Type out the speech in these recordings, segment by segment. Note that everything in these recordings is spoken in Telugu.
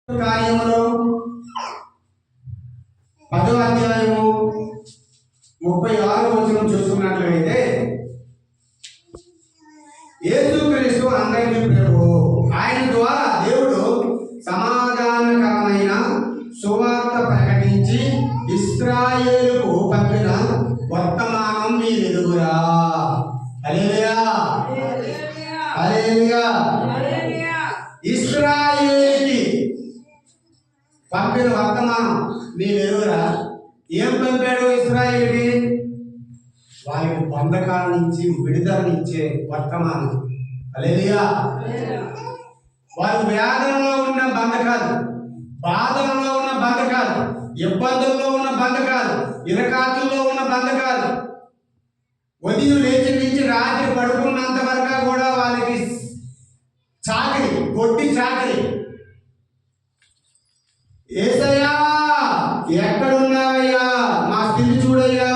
కార్యములు 10వ అధ్యాయము 36వ వచనం చూసుకున్నట్లయితే, యేసుక్రీస్తు అందరికీ ప్రభువు. ఆయన ద్వారా దేవుడు సమాధానకరమైన సువార్త ప్రకటించి ఇశ్రాయేలుకు పంపిన వర్తమానం మీరెరుగురా. హల్లెలూయా, హల్లెలూయా. ఇశ్రాయేలుకి పంపిన వర్తమానం మీరెరుగురా. ఏం పంపాడు ఇశ్రాయేలుకి? వారికి బంధకాల నుంచి విడుదలనిచ్చే వర్తమానం. హల్లెలూయా. వారు వ్యాధులలో ఉన్న బంధకాలు, బాధలలో ఉన్న బంధకాలు, ఇబ్బందుల్లో ఉన్న బంధకాలు, ఇరకాతుల్లో ఉన్న బంధకాలు, ఉదయం లేచి నుంచి రాత్రి పడుకున్నంత వరకు కూడా వాళ్ళకి చాకరి, కొట్టి చాకరి. యేసయ్యా ఎక్కడున్నావయ్యా? మా స్థితి చూడయ్యా,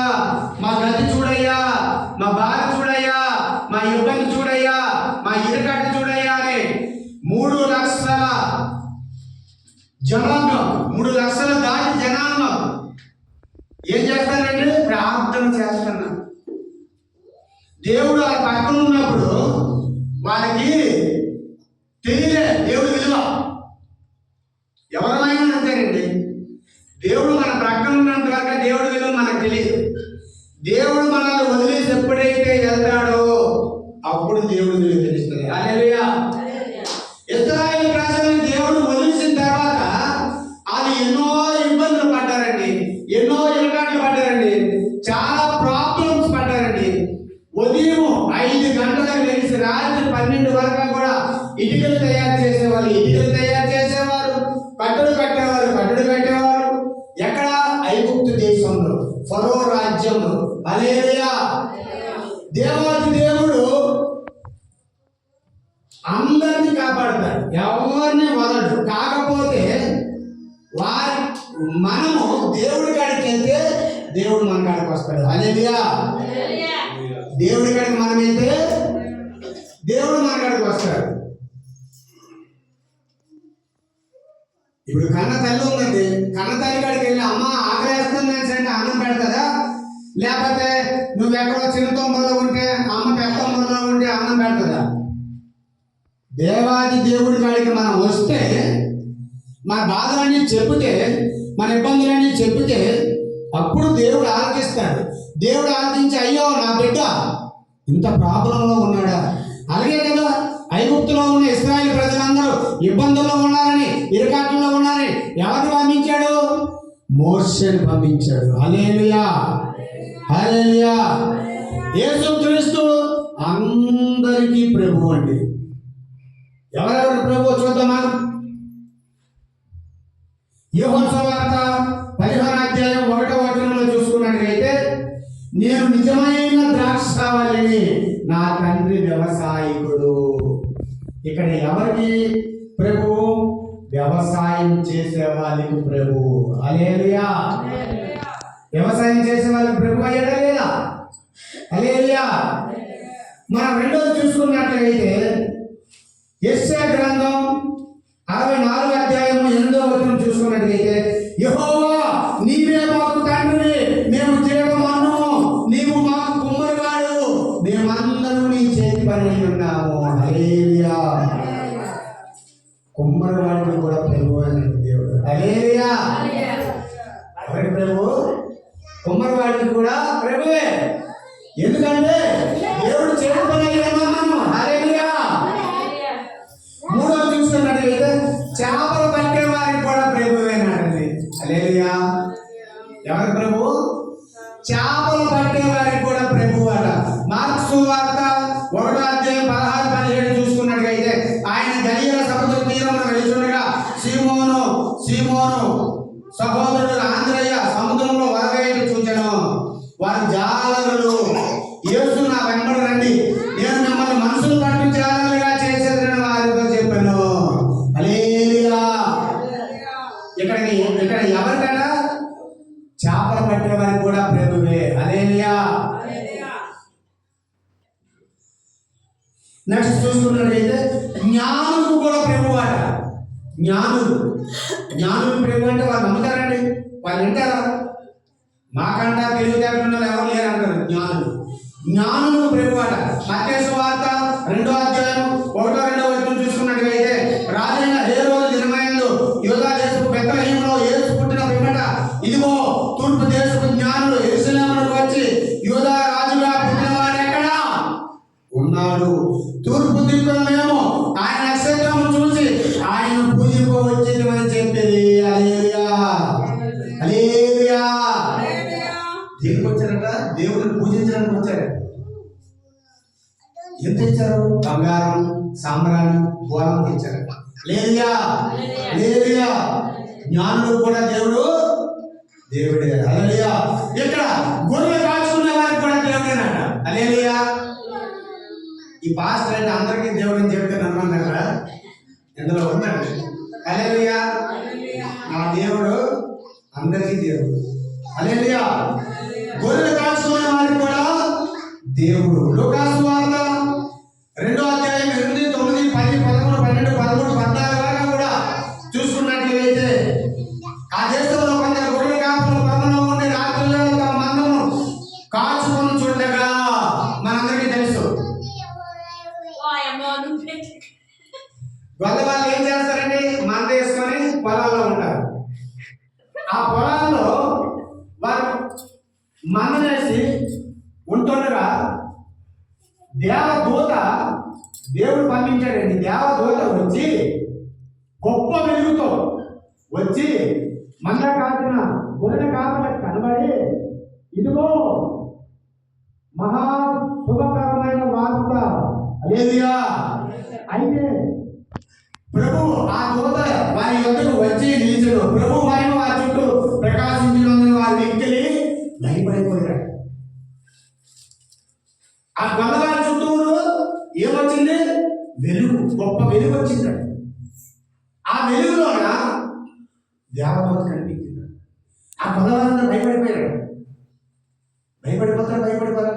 మా గతి చూడయ్యా, మా బాధ చూడయ్యా, మా ఇబ్బంది చూడయ్యా, మా ఇరకట్టు చూడయ్యా అని 3 లక్షల జనాంగం, 3 లక్షల దాటి జనాంగం ఏం చేస్తారంటే ప్రార్థన చేస్తున్నారు. దేవుడు వాళ్ళ పక్కన ఉన్నప్పుడు వాళ్ళకి తెలియలే దేవుడు విలువ. ఎవరైనా అంతేనండి, దేవుడు మన ప్రక్కన ఉన్నంత వరకు దేవుడు విలువ మనకు తెలియదు. దేవుడు మనల్ని వదిలేసి ఎప్పుడైతే వెళ్తాడో అప్పుడు దేవుడు విలువ తెలుస్తుంది. హల్లెలూయా. ఇశ్రాయేలు ప్రజలను దేవుడు వదిలేసిన తర్వాత వాళ్ళు ఎన్నో ఇబ్బందులు పడ్డారండి, ఎన్నో ఇరకాట్లు పడ్డారండి, చాలా ప్రాబ్లమ్స్ పడ్డారండి. ఉదయం 5 గంటలకు లేచి రాత్రి 12 వరకు కూడా ఇటుకలు తయారు చేసేవాళ్ళు, ఇటుకలు తయారు చేసేవారు, కట్టడు కట్టేవారు, కట్టడు కట్టేవారు. ఎక్కడ? ఐగుప్తు దేశంలో, ఫరో రాజ్యంలో. హల్లెలూయా. దేవాది దేవుడు అందరినీ కాపాడతాడు, ఎవరిని వదలడు. కాకపోతే మనము దేవుడి కాడికి వెళ్తే దేవుడు మన కాడికి వస్తాడు. హల్లెలూయా. దేవుడి కాడికి మనం వెళ్తే దేవుడు మన కాడికి వస్తాడు. ఇప్పుడు కన్న తల్లి ఉందండి, కన్న తల్లి కాడికి వెళ్ళి అమ్మ ఆకలేస్తుంది అంటే అన్నం పెడతాదా? లేకపోతే నువ్వెక్కడో చిరుతొమ్మలో ఉంటే అమ్మ పెద్దమ్మలో ఉంటే అన్నం పెడతాదా? దేవాది దేవుడి కాడికి మనం వస్తే, మన బాధలన్నీ చెబితే, మన ఇబ్బందులన్నీ చెబితే అప్పుడు దేవుడు ఆలకిస్తాడు. దేవుడు ఆలకించి అయ్యో నా బిడ్డ ఇంత ప్రాబ్లంలో ఉన్నాడా. అలాగే కదా ఐగుప్తులో ఉన్న ఇశ్రాయేలు ప్రజలందరూ ఇబ్బందుల్లో ఉన్నారని, ఇరకాట్లలో ఉన్నారని ఎవరిని పంపించాడు? మోషేని పంపించాడు. హల్లెలూయా, హల్లెలూయా. యేసుక్రీస్తు అందరికీ ప్రభువు అండి. ఎవరెవరు ప్రభువు చూద్దామా? యోహాను సువార్త 15వ అధ్యాయం 1వ వచనంలో చూసుకున్నట్లయితే, నేను నిజమైన ద్రాక్షావళిని, నా తండ్రి వ్యవసాయకుడు. ఇక్కడ ఎవరికి ప్రభువు? వ్యవసాయం చేసే వాళ్ళకి ప్రభువు. హల్లెలూయా. వ్యవసాయం చేసే వాళ్ళకి ప్రభు అయ్యాడా లేదా? హల్లెలూయా. మనం రెండోది చూసుకున్నట్లయితే యెషయా గ్రంథం 64వ అధ్యాయం 8వ వచనం చూసుకున్నట్లయితే, యెహోవా నీవే మాకు తండ్రి, మేము జీవమన్ను, నీవు మాకు కుమ్మరివాడు, మేమందరూ నీ చేతి పని ఉన్నాము. హల్లెలూయా. కుమ్మరివాడిని కూడా ప్రభు అని దేవుడు. హల్లెలూయా. ఎవరి ప్రభు? కుమ్మరివాడిని కూడా ప్రభువే. ఎందుకంటే దేవుడు చేతి పని అయ్యామన్నాము. హల్లెలూయా. మూడవ చూస్తున్నట్లయితే చేపలు పట్టే వారికి కూడా ప్రభువేనండి. హల్లెలూయా. ఎవరి ప్రభు? చేపలు పట్టే వారికి కూడా ప్రభువు అట. మార్కు సువార్త 1వ అధ్యాయం 16-17 చూసుకున్నట్లయితే, ఆయన గలిలయ సముద్ర తీరంలో వెళ్తుండగా సీమోను సహోదరుడు ఆంద్రయ్య సముద్రంలో వరవేట చూచెను. వారి జాలరులు, యేసు నా వెంబడి రండి, నేను మిమ్మల్ని మనుషులు పట్టు జాలరులుగా చేసేదని వారితో చెప్పాను. హల్లెలూయా. ఇక్కడ ఎవరికైనా చేపలు పట్టే వారికి కూడా ప్రభువే. హల్లెలూయా. నెక్స్ట్ చూసుకున్నట్లయితే జ్ఞానులకు కూడా ప్రభువు అట. జ్ఞానులు. జ్ఞానులు ప్రభు అంటే వాళ్ళు నమ్ముతారండి, వాళ్ళు వింటారా? మాకంట తెలివితేటలు ఎవరు లేరు అంటారు జ్ఞానులు. జ్ఞానులకు ప్రభు అట. మత్తయి సువార్త 2వ అధ్యాయం 1-2 వచనం చూసుకున్నట్లయితే, రాజైన హేరోదు దినమందు యూదా దేశపు బెత్లెహేములో యేసు పుట్టిన పిమ్మట ఇదిగో తూర్పు దేశపు జ్ఞానులు యెరూషలేమునకు వచ్చి యూదా రాజుగా పుట్టినవాడు ఎక్కడ ఉన్నాడు, తూర్పు దిక్కున మేము ఆయన నక్షత్రము చూసి ఆయన పూజింపవచ్చేమని చెప్పేది. హల్లెలూయా, హల్లెలూయా. దేనికి వచ్చారట? దేవుడిని పూజించడానికి వచ్చారు. ఏం తెచ్చారు? బంగారం, సాంబ్రాణి, బోరం తెచ్చారు. హల్లెలూయా, హల్లెలూయా. జ్ఞానులు కూడా దేవుడే. హల్లెలూయా. ఇక్కడ గొర్రెలు కాచుకునే వారికి కూడా దేవుడేనట. హల్లెలూయా. ఈ పాస్టర్ అంటే అందరికీ దేవుడని చెప్తే నమ్మకం కదా, ఇందులో ఉందండి. హల్లెలూయా. నా దేవుడు అందరికీ దేవుడు. హల్లెలూయా. గొర్రెలు కాచుకునే వారికి కూడా దేవుడు. లూకాసు వార్త 2వ అధ్యాయం 8, 9, 10, 11, 12, 13, 14 వరకు కూడా చూసుకున్నట్లయితే, ఆ దేశంలో కొందరు గొర్రెల కాపులు పొలంలో ఉండి రాత్రుల్లో తమ మందను కాచుకొని చూడగా మనందరికీ తెలుసు. గొల్ల వాళ్ళు ఏం చేస్తారండి? మంద వేసుకొని పొలాల్లో ఉంటారు. ఆ పొలాల్లో వారు మందనేసి ఉంటుండగా దేవదూత, దేవుడు పంపించాడండి. దేవదూత వచ్చి గొప్ప వెలుగుతో వచ్చి మంద కాచిన గొర్రెల కాపులకు కనబడి, ఇదిగో మహా శుభకరమైన వార్త. హల్లెలూయా. అయితే ప్రభు ఆ దూత వారి యొద్దకు వచ్చి నిలిచెను. ప్రభు వారిని వారి చుట్టూ ప్రకాశించినందున వారి వ్యక్తులు భయపడిపోయారు. ఆ గొల్లవారి చుట్టూ ఏమొచ్చింది? వెలుగు, గొప్ప వెలుగు వచ్చింది. ఆ వెలుగులోన దేవదూత కనిపించింది. ఆ గొల్లవారందరూ భయపడిపోయారు. భయపడిపోతారా?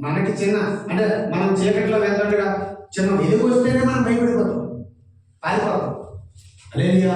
మనకి చిన్న అంటే మనం చీకట్లో వెళ్తుండగా చిన్న వెలుగు వస్తేనే మనం భయపడిపోతాం, పారిపోతాం. హల్లెలూయా.